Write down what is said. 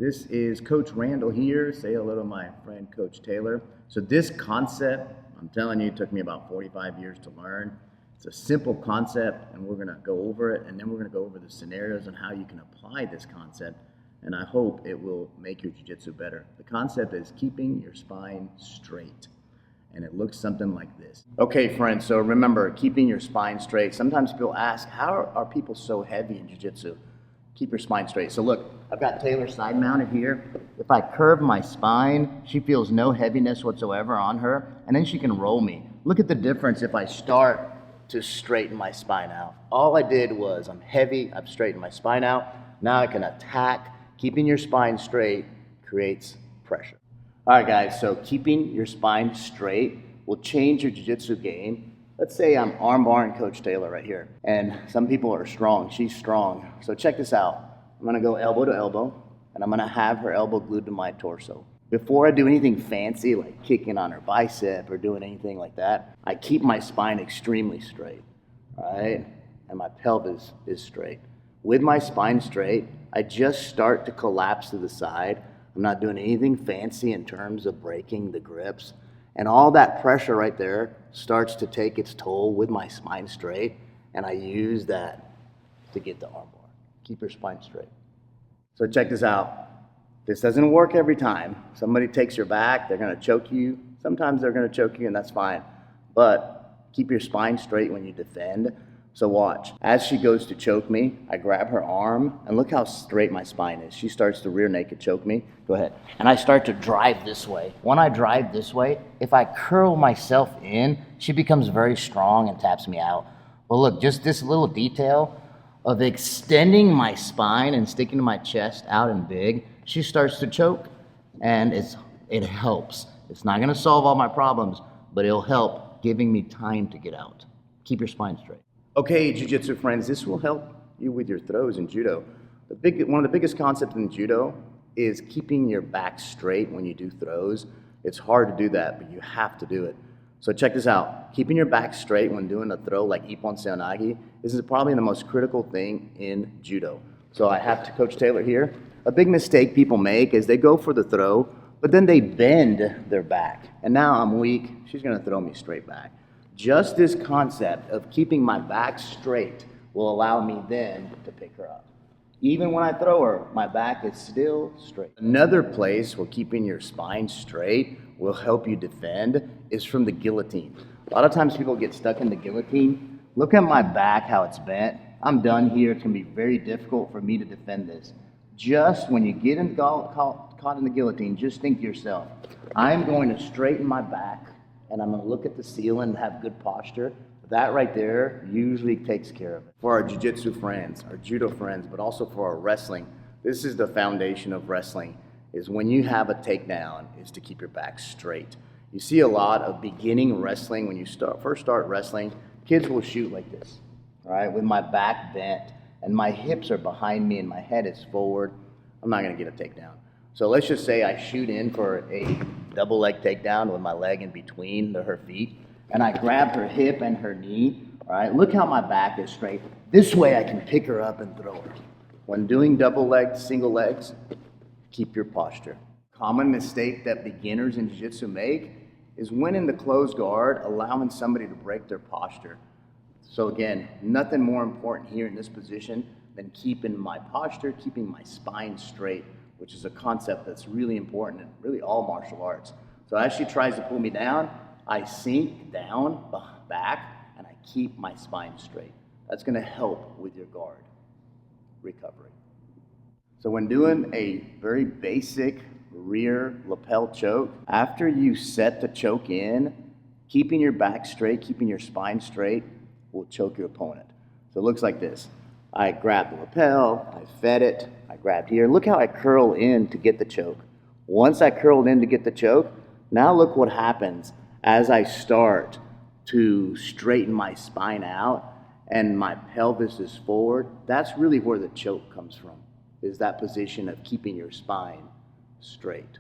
This is Coach Randall here. Say hello to my friend Coach Taylor. So this concept, I'm telling you, it took me about 45 years to learn. It's a simple concept, and we're gonna go over it, and then we're gonna go over the scenarios and how you can apply this concept, and I hope it will make your jiu-jitsu better. The concept is keeping your spine straight, and it looks something like this. Okay, friends, so remember, keeping your spine straight. Sometimes people ask, how are people so heavy in jiu-jitsu? Keep your spine straight. So look, I've got Taylor side mounted here. If I curve my spine, she feels no heaviness whatsoever on her, and then she can roll me. Look at the difference if I start to straighten my spine out. All I did was, I'm heavy, I've straightened my spine out. Now I can attack. Keeping your spine straight creates pressure. All right, guys, so keeping your spine straight will change your jiu-jitsu game. Let's say I'm arm barring Coach Taylor right here, and some people are strong. She's strong. So check this out. I'm gonna go elbow to elbow, and I'm gonna have her elbow glued to my torso. Before I do anything fancy, like kicking on her bicep or doing anything like that, I keep my spine extremely straight, all right? And my pelvis is straight. With my spine straight, I just start to collapse to the side. I'm not doing anything fancy in terms of breaking the grips. And all that pressure right there starts to take its toll with my spine straight, and I use that to get the arm bar. Keep your spine straight. So check this out. This doesn't work every time. Somebody takes your back, they're gonna choke you. Sometimes they're gonna choke you, and that's fine. But keep your spine straight when you defend. So watch, as she goes to choke me, I grab her arm, and look how straight my spine is. She starts to rear naked choke me. Go ahead. And I start to drive this way. When I drive this way, if I curl myself in, she becomes very strong and taps me out. Well, look, just this little detail of extending my spine and sticking my chest out and big, she starts to choke, and it helps. It's not gonna solve all my problems, but it'll help giving me time to get out. Keep your spine straight. Okay, jiu-jitsu friends, this will help you with your throws in judo. One of the biggest concepts in judo is keeping your back straight when you do throws. It's hard to do that, but you have to do it. So check this out. Keeping your back straight when doing a throw like Ippon Seoinage, this is probably the most critical thing in judo. So I have to Coach Taylor here. A big mistake people make is they go for the throw, but then they bend their back. And now I'm weak, she's gonna throw me straight back. Just this concept of keeping my back straight will allow me then to pick her up. Even when I throw her, my back is still straight. Another place where keeping your spine straight will help you defend is from the guillotine. A lot of times people get stuck in the guillotine. Look at my back, how it's bent. I'm done here. It's gonna be very difficult for me to defend this. Just when you get caught in the guillotine, just think to yourself, I'm going to straighten my back, and I'm gonna look at the ceiling and have good posture. That right there usually takes care of it. For our jiu-jitsu friends, our judo friends, but also for our wrestling, this is the foundation of wrestling, is when you have a takedown, is to keep your back straight. You see a lot of beginning wrestling, when you first start wrestling, kids will shoot like this, all right, with my back bent, and my hips are behind me and my head is forward. I'm not gonna get a takedown. So let's just say I shoot in for a double leg takedown with my leg in between her feet, and I grab her hip and her knee, all right? Look how my back is straight. This way I can pick her up and throw her. When doing double legs, single legs, keep your posture. Common mistake that beginners in jiu-jitsu make is when in the closed guard, allowing somebody to break their posture. So again, nothing more important here in this position than keeping my posture, keeping my spine straight, which is a concept that's really important in really all martial arts. So as she tries to pull me down, I sink down, back, and I keep my spine straight. That's gonna help with your guard recovery. So when doing a very basic rear lapel choke, after you set the choke in, keeping your back straight, keeping your spine straight will choke your opponent. So it looks like this. I grab the lapel, I fed it, I grabbed here. Look how I curl in to get the choke. Once I curled in to get the choke, now look what happens as I start to straighten my spine out and my pelvis is forward. That's really where the choke comes from, is that position of keeping your spine straight.